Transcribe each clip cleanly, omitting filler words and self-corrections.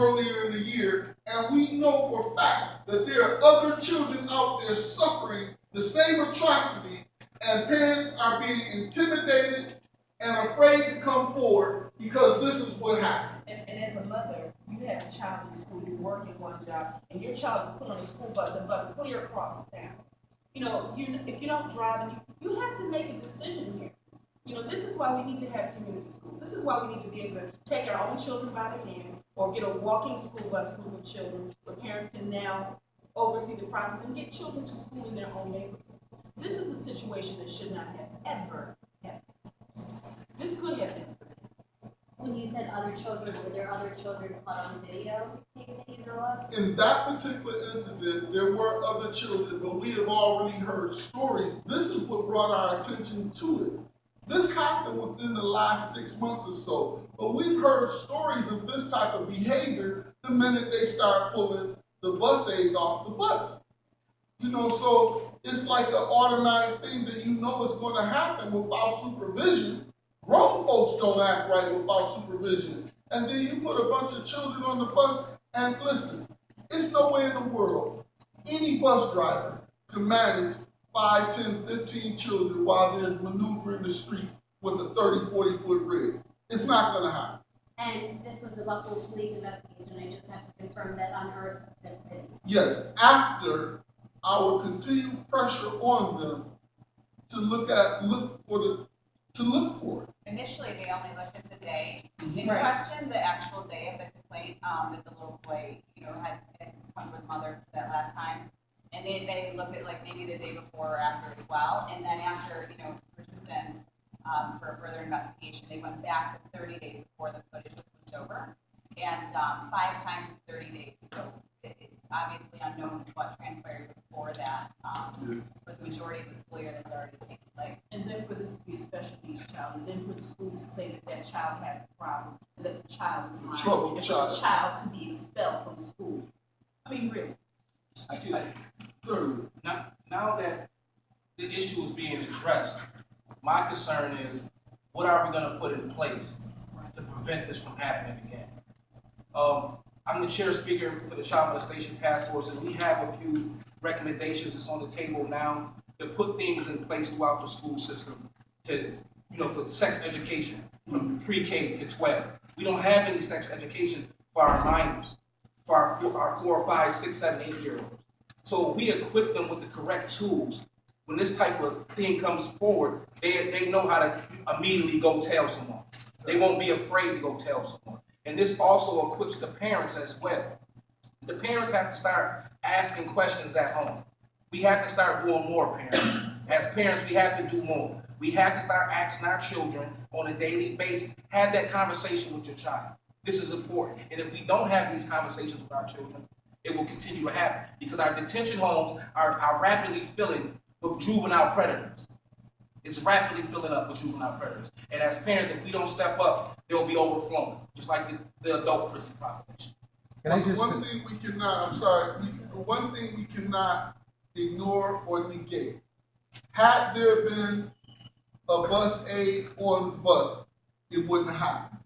earlier in the year, and we know for a fact that there are other children out there suffering the same atrocity, and parents are being intimidated and afraid to come forward because this is what happened. And as a mother, you have a child in school, you're working one job, and your child is put on a school bus and bus clear across town. If you don't drive, and you have to make a decision here. This is why we need to have community schools. This is why we need to be able to take our own children by the hand or get a walking school bus group of children where parents can now oversee the process and get children to school in their own neighborhoods. This is a situation that should not have ever happened. This could have been. When you said other children, were there other children caught on video that you know of? In that particular incident, there were other children, but we have already heard stories. This is what brought our attention to it. This happened within the last 6 months or so, but we've heard stories of this type of behavior the minute they start pulling the bus aides off the bus. So it's like an automatic thing that is going to happen without supervision. Grown folks don't act right without supervision. And then you put a bunch of children on the bus, and listen, it's no way in the world any bus driver can manage 5, 10, 15 children while they're maneuvering the streets with a 30, 40-foot rig. It's not going to happen. And this was a Buffalo police investigation. I just have to confirm that unearthed this video. Yes, after our continued pressure on them to look for it. Initially, they only looked at the day in Right. question, the actual day of the complaint, that the little boy, had come to his mother that last time. And they looked at like maybe the day before or after as well. And then after, persistence for further investigation, they went back to 30 days before the footage was switched over. And 5 times in 30 days. So it's obviously unknown what transpired before that for the majority of the school year that's already taken place. And then for this to be a special needs child, and then for the school to say that that child has a problem, and that the child is lying, Troubled and for child. the child to be expelled from school. I mean, really. Excuse me. Certainly. Now that the issue is being addressed, my concern is what are we going to put in place to prevent this from happening again? I'm the chair speaker for the Child Molestation Task Force, and we have a few recommendations that's on the table now to put things in place throughout the school system to, for sex education from pre-K to 12. We don't have any sex education for our minors, for our 4, 5, 6, 7, 8-year-olds. So we equip them with the correct tools. When this type of thing comes forward, they know how to immediately go tell someone. They won't be afraid to go tell someone. And this also equips the parents as well. The parents have to start asking questions at home. We have to start doing more, parents. As parents, we have to do more. We have to start asking our children on a daily basis. Have that conversation with your child. This is important. And if we don't have these conversations with our children, it will continue to happen because our detention homes are rapidly filling with juvenile predators. It's rapidly filling up with juvenile predators. And as parents, if we don't step up, they'll be overflowing, just like the adult prison population. One thing we cannot ignore or negate. Had there been a bus aide on the bus, it wouldn't happen.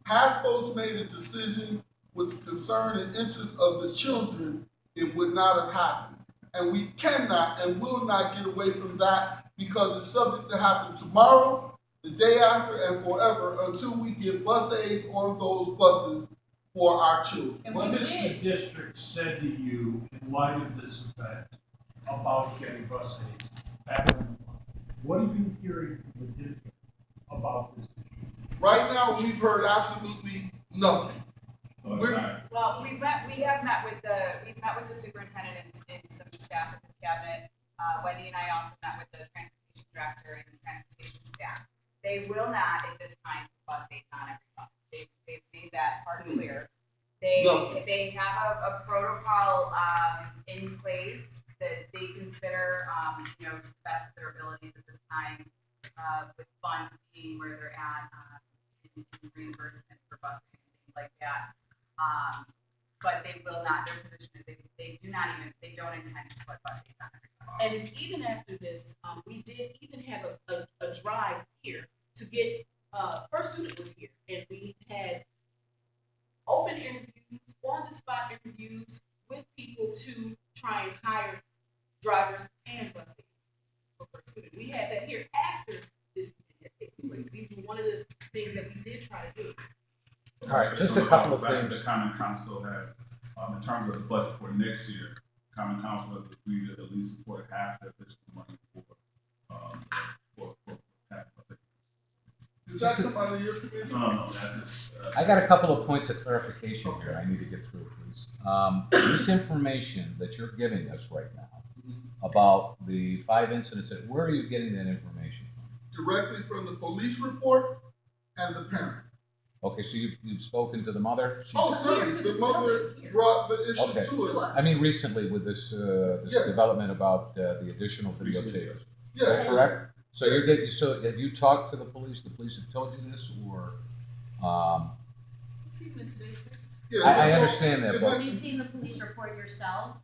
Had folks made a decision with the concern and interest of the children, it would not have happened. And we cannot and will not get away from that because it's subject to happen tomorrow, the day after, and forever until we get bus aides on those buses for our children. And What we has the did. district said to you in light of this event about getting bus aides back on the line? What are you hearing from the district about this issue? Right now, we've heard absolutely nothing. Well, we've met with the superintendent and some staff at this cabinet. Wendy and I also met with the transportation director and the transportation staff. They will not at this time bus aides on every bus. They've made that part clear. They have a protocol in place that they consider to the best of their abilities at this time, with funds being where they're at, in reimbursement for busing and things like that. But they will not. Their position is they don't intend to put bus aides on every bus. And even after this, we did even have a drive here to get, First Student was here, and we had open interviews on-the-spot interviews with people to try and hire drivers and bus aides for first student. We had that here after this event had taken place. These were one of the things that we did try to do. All right, just a couple of The things. Common Council has, in terms of the budget for next year, Common Council has agreed to at least support half the additional money for Did that come out of your committee? No, that is. I got a couple of points of clarification here I need to get through, please. This information that you're giving us right now about the 5 incidents, where are you getting that information from? Directly from the police report and the parent. Okay, so you've spoken to the mother? Oh, Here certainly, to the this mother building here. brought the issue Okay. to us. I mean, recently with this, Yes. development about the additional videotape. Is Yes. that correct? So you're getting, so have you talked to the police have told you this, or, It's even in today's paper. Yes, I understand that, Is but Have you seen the police report yourself?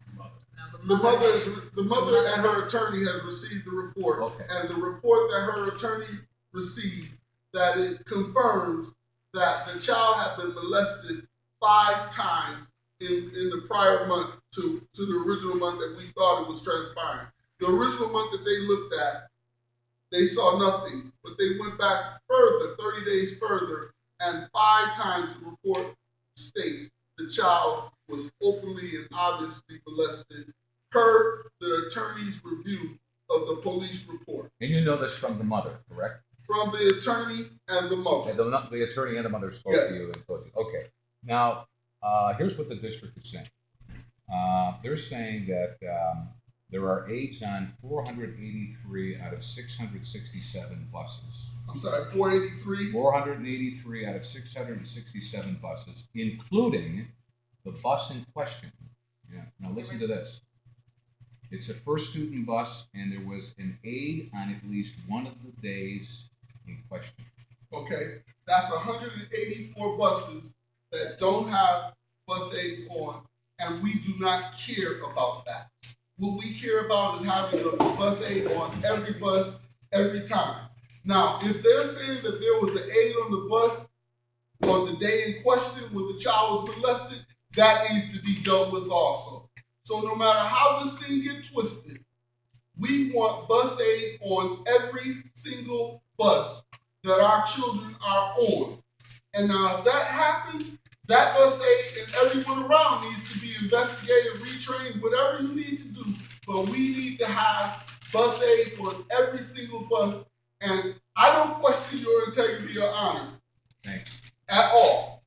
the mother and her attorney has received the report. Okay. And the report that her attorney received, that it confirms that the child had been molested 5 times in the prior month to the original month that we thought it was transpiring. The original month that they looked at, they saw nothing, but they went back further, 30 days further, and 5 times the report states the child was openly and obviously molested per the attorney's review of the police report. and you know this from the mother, correct? From the attorney and the mother. And the attorney and the mother spoke Yes. to you and told you. Okay. Now, here's what the district is saying. They're saying that there are aides on 483 out of 667 buses. I'm sorry, 483. 483 out of 667 buses, including the bus in question. Yeah. Now listen to this. It's a first student bus, and there was an aide on at least one of the days in question. Okay, that's 184 buses that don't have bus aides on, and we do not care about that. What we care about is having a bus aide on every bus, every time. Now, if they're saying that there was an aide on the bus on the day in question when the child was molested, that needs to be dealt with also. So no matter how this thing gets twisted, we want bus aides on every single bus that our children are on. And now if that happens, that bus aide and everyone around needs to be investigated, retrained, whatever you need to do. But we need to have bus aides on every single bus. And I don't question your integrity or honor Thanks. at all.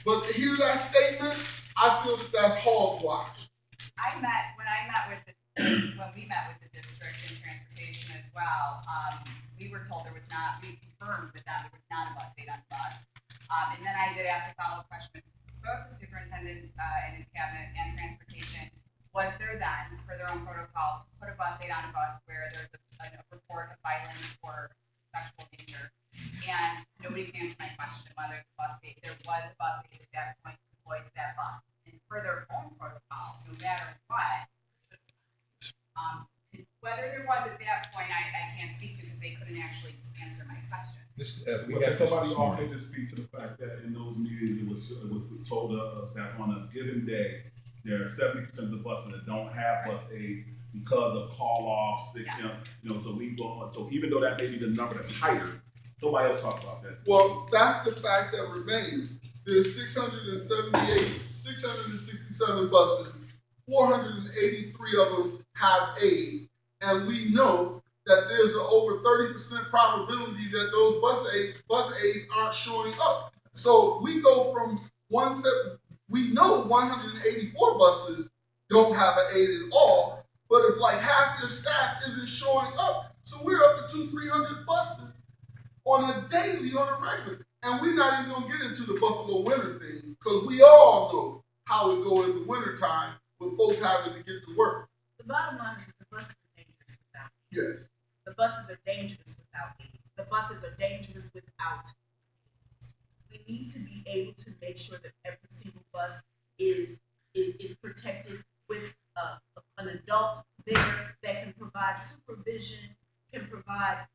But to hear that statement, I feel that that's hogwash. When we met with the district in transportation as well, we were told we confirmed that there was not a bus aide on the bus. And then I did ask a follow-up question, both the superintendent and his cabinet and transportation, was there then, for their own protocol, to put a bus aide on a bus where there's a report of violence or sexual danger? And nobody can answer my question whether there was a bus aide at that point deployed to that bus. And for their own protocol, no matter what, whether there was at that point, I can't speak to because they couldn't actually answer my question. This, we But got this somebody this also morning. to speak to the fact that in those meetings, it was told us that on a given day, there are 70% of the buses that don't have bus aides because of call-offs, sick, Yes. so even though that may be the number that's higher, somebody else talked about that. Well, that's the fact that remains. There's 667 buses, 483 of them have aides. And we know that there's an over 30% probability that those bus aides aren't showing up. So we go from we know 184 buses don't have an aide at all, but if like half your staff isn't showing up, so we're up to 200-300 buses on a daily, on a regular. And we're not even gonna get into the Buffalo winter thing, because we all know how it go in the wintertime with folks having to get to work. The bottom line is that the buses are dangerous without. Yes. The buses are dangerous without aides. The buses are dangerous without aides. We need to be able to make sure that every single bus is protected with an adult there that can provide supervision, can provide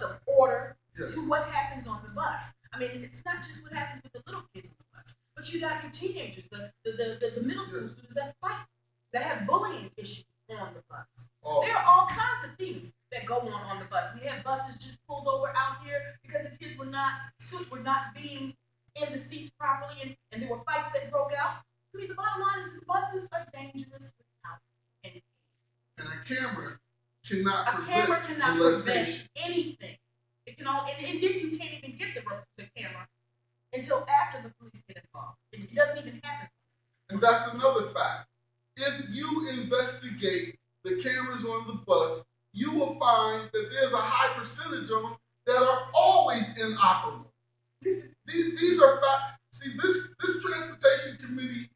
some order Yes. to what happens on the bus. I mean, it's not just what happens with the little kids on the bus, but But you got your teenagers, the middle school students that fight, that have bullying issues on the bus. Oh. There are all kinds of things that go on the bus. We have buses just pulled over out here because the kids were not being in the seats properly, and there were fights that broke out. I mean, the bottom line is the buses are dangerous without any. And a camera cannot A camera cannot molestation. prevent anything. It can all, and then you can't even get the camera until after the police get involved. It doesn't even happen. And that's another fact. If you investigate the cameras on the bus, you will find that there's a high percentage of them that are always inoperable. These are facts. See, this transportation committee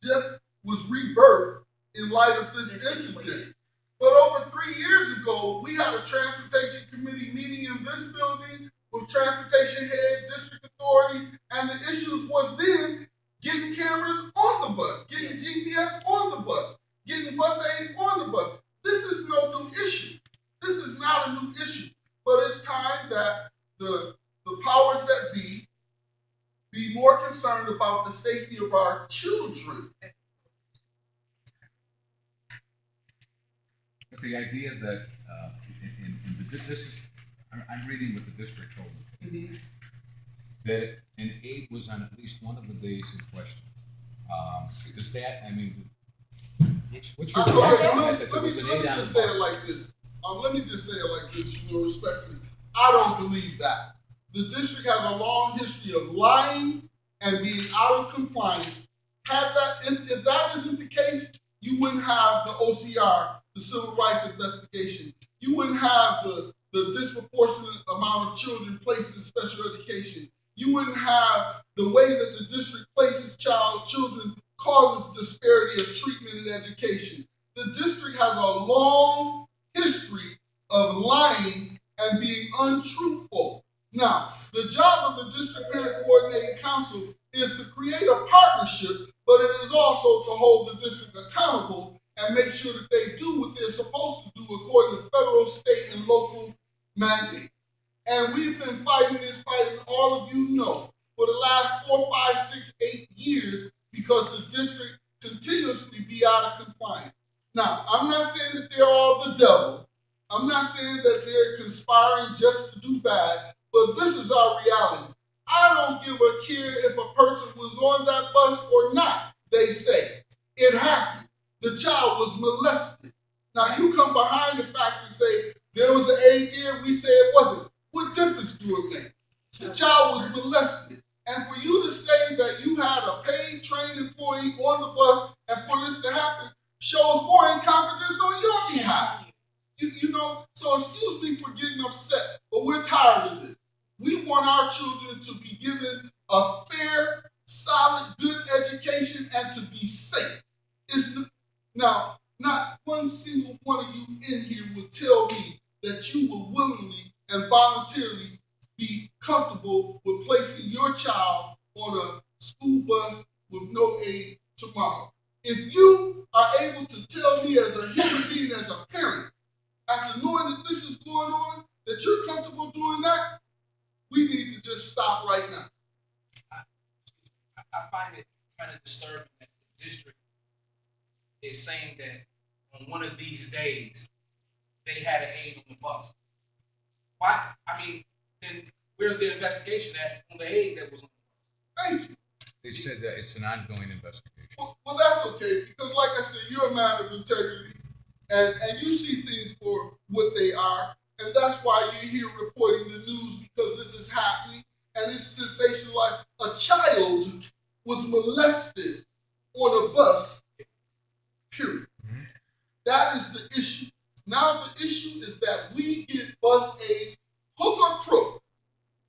just was rebirthed in light of this incident. But over 3 years ago, we had a transportation committee meeting in this building with transportation head, district authorities, and the issues was then getting cameras on the bus, getting GPS on the bus, getting bus aides on the bus. This is no new issue. This is not a new issue. But it's time that the powers that be more concerned about the safety of our children. But the idea that, this is, I'm reading what the district told me, that an aide was on at least one of the days in question. Is that, I mean, what's your reaction Let that there was an me aide on the just say it bus? like this. Let me just say it like this, respectfully. I don't believe that. The district has a long history of lying and being out of compliance. If that isn't the case, you wouldn't have the OCR, the civil rights investigation. You wouldn't have the disproportionate amount of children placed in special education. You wouldn't have the way that the district places children causes disparity of treatment in education. The district has a long history of lying and being untruthful. Now, the job of the District Parent Coordinating Council is to create a partnership, but it is also to hold the district accountable and make sure that they do what they're supposed to do according to federal, state, and local mandates. And we've been fighting this fight, and all of you know, for the last 4, 5, 6, 8 years because the district continuously be out of compliance. Now, I'm not saying that they're all the devil. I'm not saying that they're conspiring just to do bad, but this is our reality. I don't give a care if a person was on that bus or not, they say. It happened. The child was molested. Now, you come behind the fact and say, there was an aide there, we say it wasn't. What difference do it make? The child was molested. And for you to say that you had a paid, trained employee on the bus and for this to happen shows more incompetence on your behalf. So excuse me for getting upset, but we're tired of this. We want our children to be given a fair, solid, good education and to be safe. Now, not one single one of you in here will tell me that you will willingly and voluntarily be comfortable with placing your child on a school bus with no aid tomorrow. If you are able to tell me as a human being, as a parent, after knowing that this is going on, that you're comfortable doing that, we need to just stop right now. I find it kind of disturbing that the district is saying that on one of these days they had an aide on the bus. Why? I mean, then where's the investigation at on the aide that was on the bus? Thank you. They said that it's an ongoing investigation. Well, that's okay, because like I said, you're a man of integrity, and you see things for what they are, and that's why you're here reporting the news, because this is happening, and it's sensationalized. A child was molested on a bus, period. Mm-hmm. That is the issue. Now the issue is that we get bus aides, hook or crook,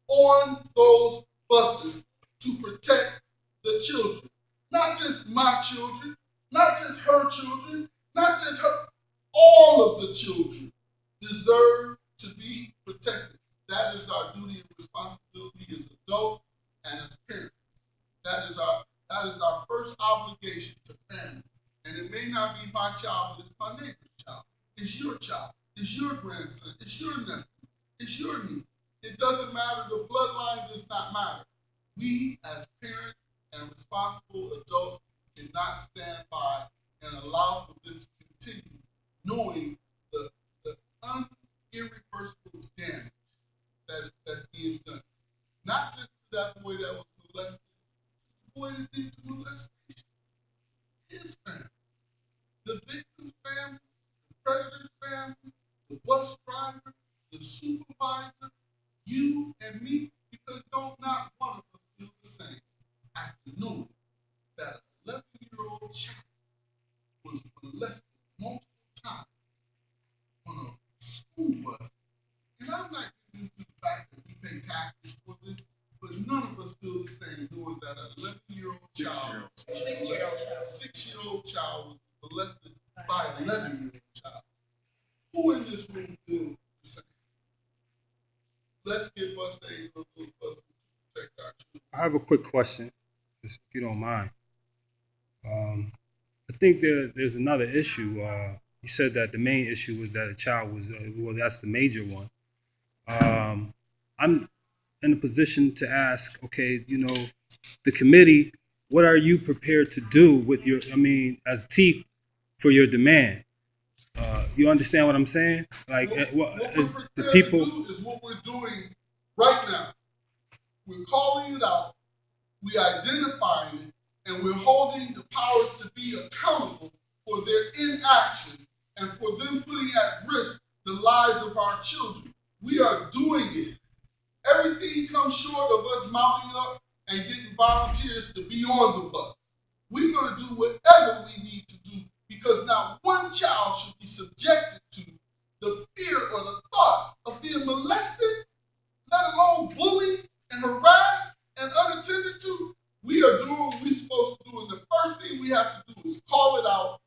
on those buses to protect the children. Not just my children, not just her children, not just her. All of the children deserve to be protected. That is our duty and responsibility as adults and as parents. That is our first obligation to family. And it may not be my child, but it's my neighbor's child. It's your child. It's your grandson. It's your nephew. It's your niece. It doesn't matter. The bloodline does not matter. We as parents and responsible adults cannot stand by and allow for this to continue, knowing the irreversible damage that's being done. Not just to that boy that was molested, the boy that did the molestation, his family, the victim's family, the predator's family, the bus driver, the supervisor, you and me, because don't not one of us feel the same after knowing that an 11-year-old child was molested multiple times on a school bus. And I'm not getting into the fact that we pay taxes for this, but none of us feel the same knowing that an 11-year-old child, 6-year-old child was molested by an 11-year-old child. Who in this room feels the same? Let's get bus aides on those buses to protect our children. I have a quick question, if you don't mind. I think there's another issue. You said that the main issue was that a child was, well, that's the major one. I'm in a position to ask, okay, the committee, what are you prepared to do with your, as teeth for your demand? You understand what I'm saying? Like, what is we're the prepared people? to do is what we're doing right now. We're calling it out, we're identifying it, and we're holding the powers to be accountable for their inaction and for them putting at risk the lives of our children. We are doing it. Everything comes short of us mounting up and getting volunteers to be on the bus. We're going to do whatever we need to do because not one child should be subjected to the fear or the thought of being molested, let alone bullied and harassed and unattended to. We are doing what we're supposed to do, and the first thing we have to do is call it out,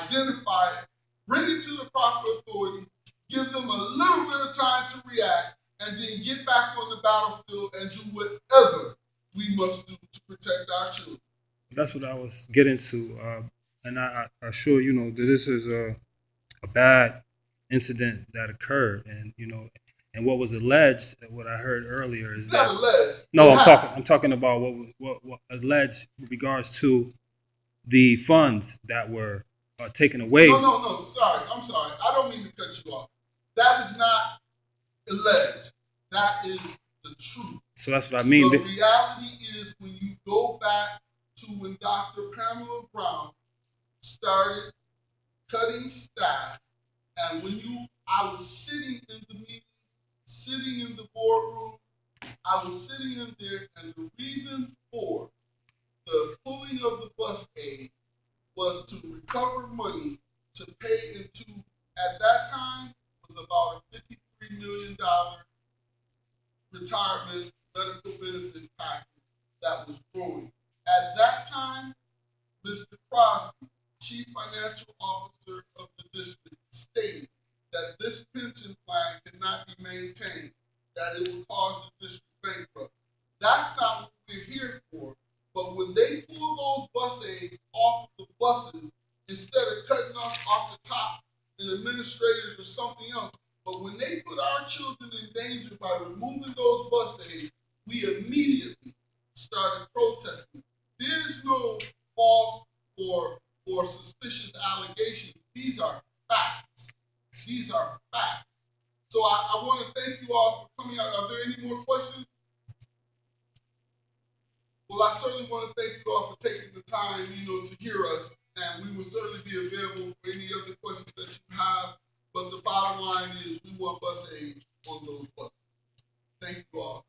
identify it, bring it to the proper authorities, give them a little bit of time to react, and then get back on the battlefield and do whatever we must do to protect our children. That's what I was getting to, and I assure that this is a bad incident that occurred, and and what was alleged, what I heard earlier is It's that not alleged. no, It happened. I'm talking about what alleged with regards to the funds that were taken away. No. Sorry. I'm sorry. I don't mean to cut you off. That is not alleged. That is the truth. So that's what I mean. The reality is when you go back to when Dr. Pamela Brown started cutting staff, and I was sitting in the meeting, sitting in the boardroom, I was sitting in there, and the reason for the pulling of the bus aid was to recover money to pay into, at that time, was about a $53 million retirement medical benefits package that was growing. At that time, Mr. Crosby, Chief Financial Officer of the district, stated that this pension plan cannot be maintained, that it would cause the district bankrupt. That's not what we're here for. But when they pull those bus aides off of the buses, instead of cutting off the top and administrators or something else, but when they put our children in danger by removing those bus aides, we immediately started protesting. There's no false or suspicious allegations. These are facts. These are facts. So I want to thank you all for coming out. Are there any more questions? Well, I certainly want to thank you all for taking the time, to hear us, and we will certainly be available for any other questions that you have. But the bottom line is we want bus aides on those buses. Thank you all.